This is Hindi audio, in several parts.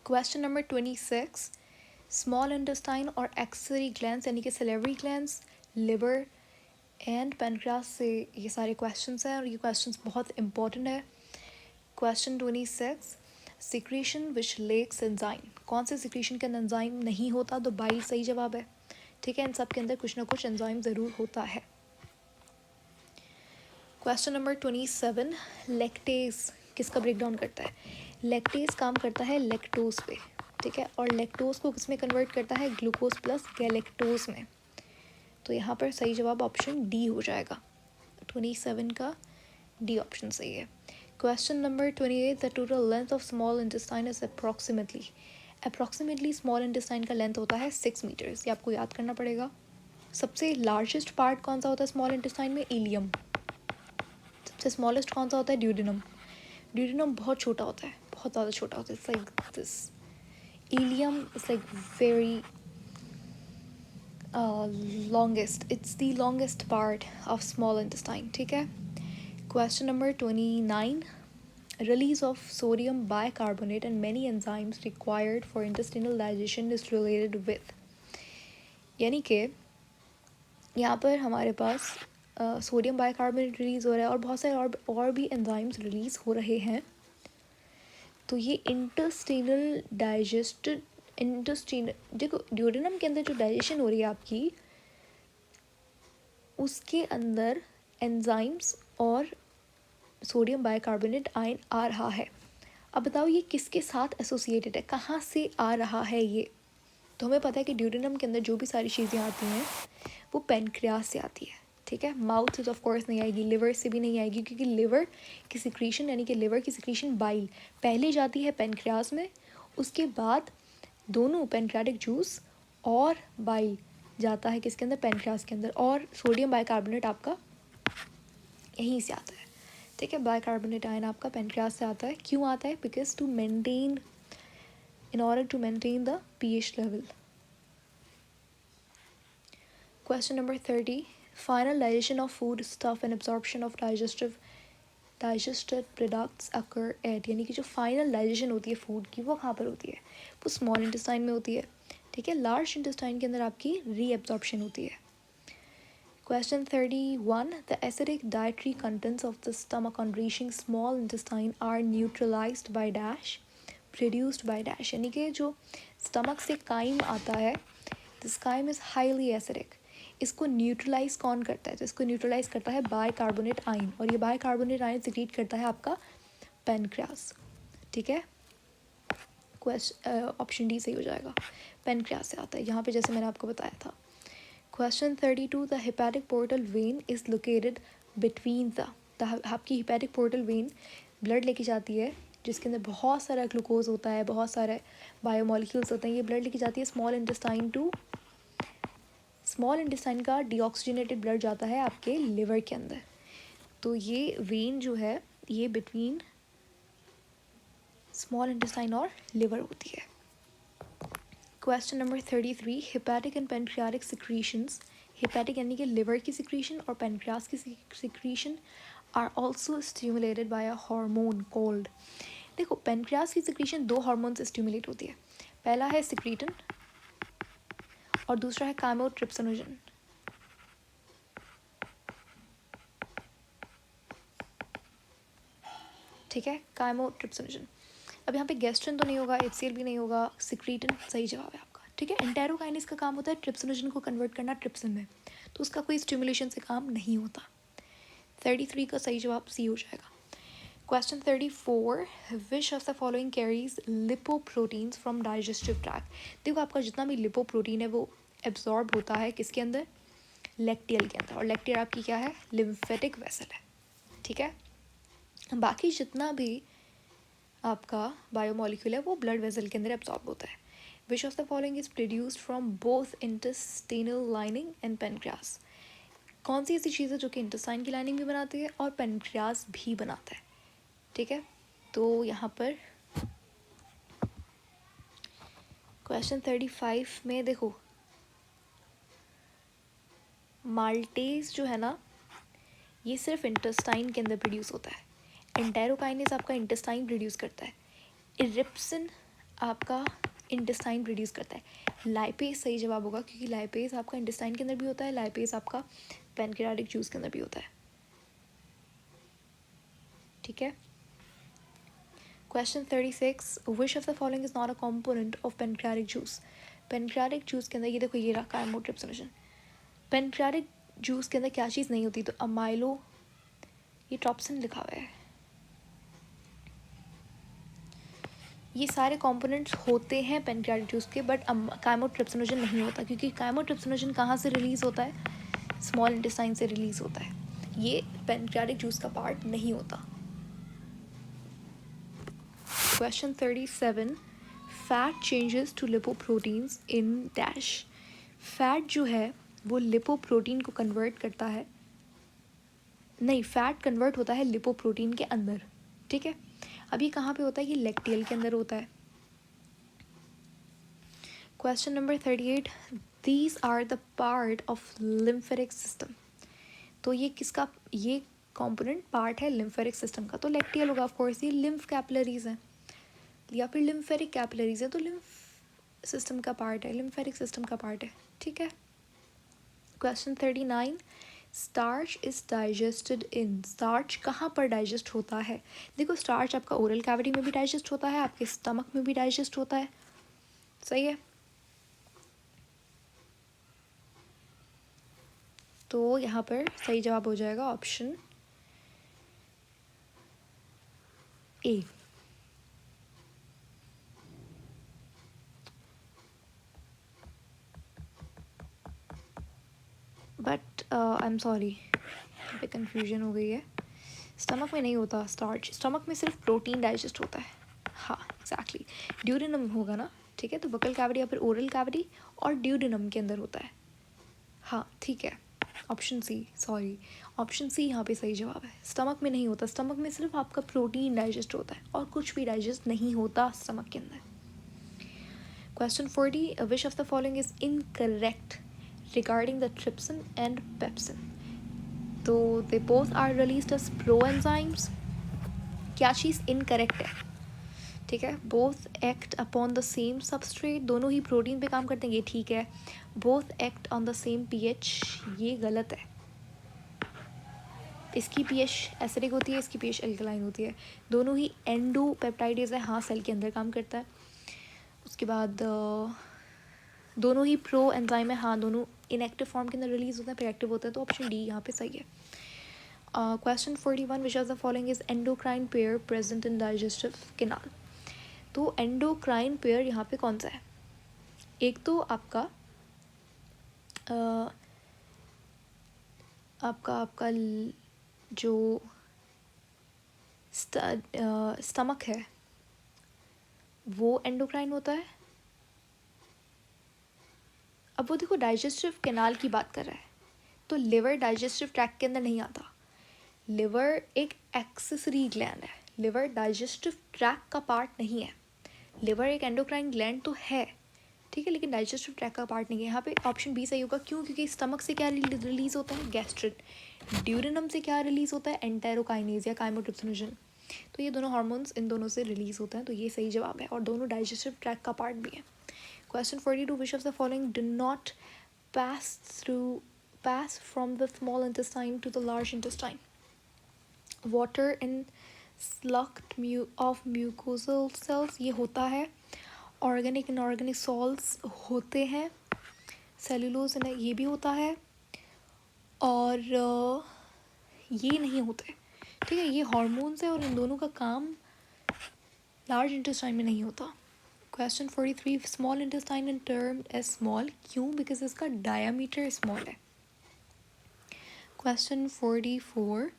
क्वेश्चन नंबर 26, स्मॉल इंटेस्टाइन और एक्सरी ग्लैंड्स यानी कि salivary glands, liver and pancreas से ये सारे क्वेश्चंस हैं और ये क्वेश्चंस बहुत इंपॉर्टेंट है। क्वेश्चन 26, सिक्रीशन विच लेक्स एंजाइम, कौन से सिक्रीशन के अंदर एंजाइम नहीं होता? तो बाइल सही जवाब है। ठीक है, इन सब के अंदर कुछ ना कुछ एंजाइम ज़रूर होता है। क्वेश्चन नंबर 27, लैक्टेज किसका ब्रेक डाउन करता है? लैक्टेज काम करता है लैक्टोज पे। ठीक है, और लैक्टोज को किस में कन्वर्ट करता है? ग्लूकोज प्लस गैलेक्टोज में। तो यहाँ पर सही जवाब ऑप्शन डी हो जाएगा। 27 का डी ऑप्शन सही है। Question number 28, the total length of small intestine is approximately small intestine का लेंथ होता है 6 मीटर्स। ये आपको याद करना पड़ेगा। सबसे लार्जेस्ट पार्ट कौन सा होता है स्मॉल इंटेस्टाइन में? इलियम। सबसे स्मॉलेस्ट कौन सा होता है? ड्यूडेनम। ड्यूडेनम बहुत छोटा होता है, बहुत ज़्यादा छोटा होता है, it's like this. Ilium is like very longest, it's the longest part of small intestine. ठीक है। Question number 29, release of sodium bicarbonate and many enzymes required for intestinal digestion is related with, यानी कि यहाँ पर हमारे पास सोडियम बाइकार्बोनेट रिलीज़ हो रहा है और बहुत सारे और भी एंजाइम्स रिलीज़ हो रहे हैं। तो ये देखो ड्यूडेनम के अंदर जो डाइजेशन हो रही है आपकी, उसके अंदर एंजाइम्स और सोडियम बाइकार्बोनेट आयन आ रहा है। अब बताओ ये किसके साथ एसोसिएटेड है, कहाँ से आ रहा है ये? तो हमें पता है कि ड्यूडेनम के अंदर जो भी सारी चीज़ें आती हैं वो पेनक्रियास से आती है। ठीक है, माउथ से तो ऑफ कोर्स नहीं आएगी, लिवर से भी नहीं आएगी, क्योंकि लिवर की सिक्रीशन यानी कि लिवर की सिक्रीशन बाइल पहले जाती है पेनक्रियास में, उसके बाद दोनों पेनक्रियाटिक जूस और बाइल जाता है किसके अंदर? पेनक्रियास के अंदर। और सोडियम बाइकार्बोनेट आपका यहीं से आता है। ठीक है, बाइकार्बोनेट आयन आपका पेनक्रियास से आता है। क्यों आता है? Because in order to maintain the pH level. Question number 30, final digestion of food stuff and absorption of digested products occur at, यानी कि जो फाइनल डाइजेशन होती है फूड की वो कहाँ पर होती है? वो स्मॉल इंटेस्टाइन में होती है। ठीक है, लार्ज इंटेस्टाइन के अंदर आपकी रीएब्जॉर्प्शन होती है। Question 31, the acidic dietary contents of the stomach on reaching small intestine are neutralized by dash, produced by dash, यानी कि जो स्टमक से काइम आता है, this chyme is highly acidic. इसको न्यूट्रलाइज कौन करता है? तो इसको न्यूट्रलाइज करता है बाइकार्बोनेट आयन, और ये बाइकार्बोनेट आयन सिक्रीट करता है आपका पेनक्रियास। ठीक है, ऑप्शन डी सही हो जाएगा, पेनक्रियास से आता है, यहाँ पे जैसे मैंने आपको बताया था। Question 32, the hepatic portal vein is located between the आपकी hepatic portal vein ब्लड लेके जाती है जिसके अंदर बहुत सारा ग्लूकोज होता है, बहुत सारे बायोमोलिक्यूल्स होते हैं। ये ब्लड लेके जाती है स्मॉल इंटेस्टाइन का डीऑक्सीजनेटेड ब्लड जाता है आपके लिवर के अंदर। तो ये वेन जो है ये बिटवीन स्मॉल इंटेस्टाइन और लिवर होती है। Question number 33, hepatic and pancreatic secretions, hepatic यानी कि लिवर की सिक्रीशन और पेनक्रियास की secretion are also stimulated by a hormone called, देखो पेनक्रियास की सिक्रीशन दो हार्मोन से स्टिमुलेट होती है, पहला है सिक्रीटन और दूसरा है काइमोट्रिप्सिनोजन। ठीक है, काइमोट्रिप्सिनोजन। अब यहाँ पे गैस्ट्रिन तो नहीं होगा, एचसीएल भी नहीं होगा, सिक्रीटन सही जवाब है आपका। ठीक है, एंटेरोकाइनेस का काम होता है ट्रिप्सिनोजन को कन्वर्ट करना ट्रिप्सिन में, तो उसका कोई स्टिमुलेशन से काम नहीं होता। 33 का सही जवाब सी हो जाएगा। Question 34, which of the following carries lipoproteins from digestive tract, देखो आपका जितना भी लिपोप्रोटीन है वो एब्जॉर्ब होता है किसके अंदर? लैक्टियल के अंदर, और लैक्टियल आपकी क्या है? लिम्फेटिक वेसल है। ठीक है, बाकी जितना भी आपका बायोमोलिक्यूल है वो ब्लड वेसल के अंदर एब्जॉर्ब होता है। विच of the following is produced from both intestinal lining and pancreas, कौन सी ऐसी चीज़ है जो कि इंटेस्टाइन की लाइनिंग भी बनाती है और पेनक्रियास भी बनाता है? ठीक है, तो यहाँ पर क्वेश्चन 35 में देखो माल्टेज जो है ना ये सिर्फ इंटेस्टाइन के अंदर प्रोड्यूस होता है, एंटेरोकाइनेस आपका इंटेस्टाइन प्रोड्यूस करता है, इरिप्सिन आपका इंटेस्टाइन प्रोड्यूस करता है। लाइपेज सही जवाब होगा, क्योंकि लाइपेज आपका इंटेस्टाइन के अंदर भी होता है, लाइपेज आपका पैनक्रियाटिक जूस के अंदर भी होता है। ठीक है। Question 36, which of the following is not a component of pancreatic juice. Pancreatic juice के अंदर ये देखो, ये रहा कायमोट्रिप्सिनोजन। पैनक्रियाटिक जूस के अंदर क्या चीज़ नहीं होती, तो अमाइलो, ये ट्रॉप्सिन लिखा हुआ है। ये सारे कंपोनेंट्स होते हैं पैनक्रियाटिक जूस के, बट कायमोट्रिप्सिनोजन नहीं होता, क्योंकि कायमोट्रिप्सिनोजन कहाँ से रिलीज होता है, स्मॉल इंटेस्टाइन से रिलीज होता है, ये पैनक्रियाटिक जूस का पार्ट नहीं होता। Question 37, fat changes to lipoproteins in dash. Fat जो है वो लिपोप्रोटीन को कन्वर्ट करता है, नहीं, फैट कन्वर्ट होता है लिपोप्रोटीन के अंदर। ठीक है, अब ये कहाँ पे होता है, ये लैक्टियल के अंदर होता है। Question number 38, these are the part of lymphatic system. तो ये किसका, ये कंपोनेंट पार्ट है लिम्फेटिक सिस्टम का, तो लैक्टियल होगा ऑफ कोर्स। ये लिम्फ कैपिलरीज हैं या फिर लिम्फेटिक कैपिलरीज है, तो लिम्फ सिस्टम का पार्ट है, लिम्फेटिक सिस्टम का पार्ट है। ठीक है। Question 39, starch is digested in. Starch कहाँ पर डाइजेस्ट होता है, देखो स्टार्च आपका ओरल कैविटी में भी डाइजेस्ट होता है, आपके स्टमक में भी डाइजेस्ट होता है। सही है, तो यहाँ पर सही जवाब हो जाएगा option A. But I am sorry, यहाँ पे कन्फ्यूजन हो गई है, स्टमक में नहीं होता स्टार्च, स्टमक में सिर्फ प्रोटीन डाइजेस्ट होता है। हाँ एग्जैक्टली, ड्यूडेनम होगा ना। ठीक है, तो बकल कैविटी या फिर ओरल कैविटी और ड्यूडेनम के अंदर होता है। हाँ ठीक है, option C, sorry option C यहाँ पे सही जवाब है। स्टमक में नहीं होता, स्टमक में सिर्फ आपका प्रोटीन डाइजेस्ट होता है और कुछ भी डाइजेस्ट नहीं होता स्टमक के अंदर। Question 40, which of the following is incorrect regarding the trypsin and pepsin. तो they both are released as pro enzymes. क्या चीज़ इनकरेक्ट है, ठीक है। Both act upon the same substrate, दोनों ही प्रोटीन पे काम करते हैं, ये ठीक है। Both act on the same pH, ये गलत है। इसकी पीएच एसिडिक होती है, इसकी पीएच अल्कलाइन होती है। दोनों ही एंडोपेप्टाइडेज है, हाँ सेल के अंदर काम करता है। उसके बाद दोनों ही प्रो एंजाइम है, हाँ दोनों इनएक्टिव फॉर्म के अंदर रिलीज होता है, फिर एक्टिव होता है, तो ऑप्शन डी यहाँ पे सही है। Question 41, which of the following is endocrine pair present in digestive canal. तो एंडोक्राइन पेयर यहाँ पे कौन सा है, एक तो आपका आपका जो स्टमक है वो एंडोक्राइन होता है। अब वो देखो डाइजेस्टिव कैनाल की बात कर रहा है, तो लिवर डाइजेस्टिव ट्रैक्ट के अंदर नहीं आता। लिवर एक एक्सेसरी ग्लैंड है, लिवर डाइजेस्टिव ट्रैक्ट का पार्ट नहीं है। लिवर एक एंडोक्राइन ग्लैंड तो है, ठीक है, लेकिन डाइजेस्टिव ट्रैक्ट का पार्ट नहीं है। यहाँ पे ऑप्शन बी सही होगा, क्यों, क्योंकि स्टमक से क्या रिलीज होता है, गैस्ट्रिन। ड्यूरेनम से क्या रिलीज होता है, एंटेरोकाइनेज या काइमोट्रिप्सिनोजन। तो ये दोनों हार्मोन्स इन दोनों से रिलीज होते हैं, तो ये सही जवाब है, और दोनों डाइजेस्टिव ट्रैक्ट का पार्ट भी है। Question 42, which of the following do not pass from the small intestine to the large intestine. Water in slug of mucosal cells, ये होता है। ऑर्गेनिक इनऑर्गेनिक सॉल्स होते हैं, सेलुलोज ये भी होता है, और ये नहीं होते। ठीक है, ये हार्मोन्स है और इन दोनों का काम लार्ज इंटेस्टाइन में नहीं होता। Question 43, small intestine in term as small, क्यों, बिकॉज इसका डायामीटर स्मॉल है। Question 44,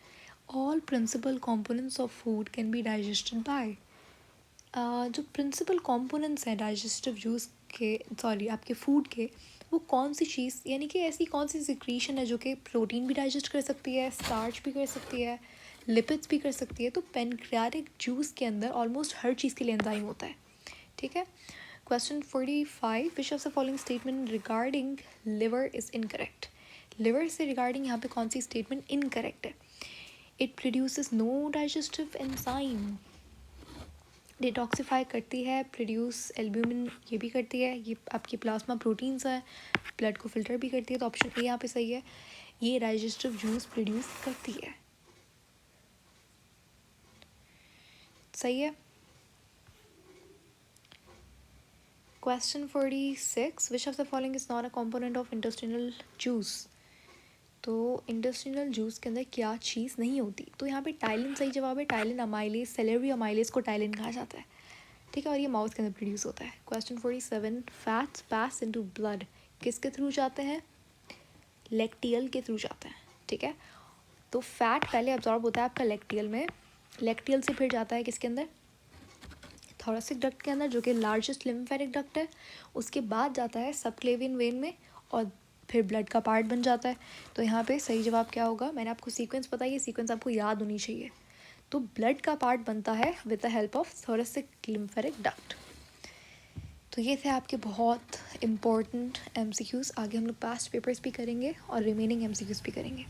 all principal components of food can be digested by. जो प्रिंसिपल कॉम्पोनेंट्स हैं डाइजेस्टिव जूस के, सॉरी आपके फूड के, वो कौन सी चीज़, यानी कि ऐसी कौन सी सिक्रीशन है जो कि प्रोटीन भी डाइजेस्ट कर सकती है, स्टार्च भी कर सकती है, लिपिड्स भी कर सकती है। तो पैनक्रियाटिक जूस के अंदर ऑलमोस्ट हर चीज़ के लिए एंजाइम होता है। ठीक है। Question 45, which of the following statement regarding liver is incorrect. Liver से रिगार्डिंग यहाँ पे कौन सी स्टेटमेंट इनकरेक्ट है। It produces no digestive enzyme, detoxify करती है, प्रोड्यूस एल्ब्यूमिन ये भी करती है, ये आपकी प्लाज्मा प्रोटीन्स है, ब्लड को फिल्टर भी करती है, तो ऑप्शन ए यहाँ पे सही है। ये डाइजेस्टिव जूस प्रोड्यूस करती है, सही है। Question 46, which of the following is not a component of intestinal juice. तो इंटेस्टिनल जूस के अंदर क्या चीज़ नहीं होती, तो यहाँ पे टाइलिन सही जवाब है। टाइलिन अमाइलेज, सेलेरी अमाइलेज को टाइलिन कहा जाता है, ठीक है, और ये माउथ के अंदर प्रोड्यूस होता है। क्वेश्चन 47, फैट्स पास इनटू ब्लड किसके थ्रू जाते हैं, लैक्टियल के थ्रू जाते हैं, ठीक है। तो फैट पहले अब्जॉर्ब होता है आपका लैक्टियल में, लैक्टियल से फिर जाता है किसके अंदर, थोरेसिक डक्ट के अंदर, जो कि लार्जेस्ट लिम्फेटिक डक्ट है। उसके बाद जाता है सबक्लेवियन वेन में और फिर ब्लड का पार्ट बन जाता है। तो यहाँ पे सही जवाब क्या होगा, मैंने आपको सीक्वेंस बताई है, सीक्वेंस आपको याद होनी चाहिए। तो ब्लड का पार्ट बनता है with the help of thoracic lymphatic duct. तो ये थे आपके बहुत इंपॉर्टेंट MCQs। आगे हम लोग पास्ट पेपर्स भी करेंगे और रिमेनिंग MCQs भी करेंगे।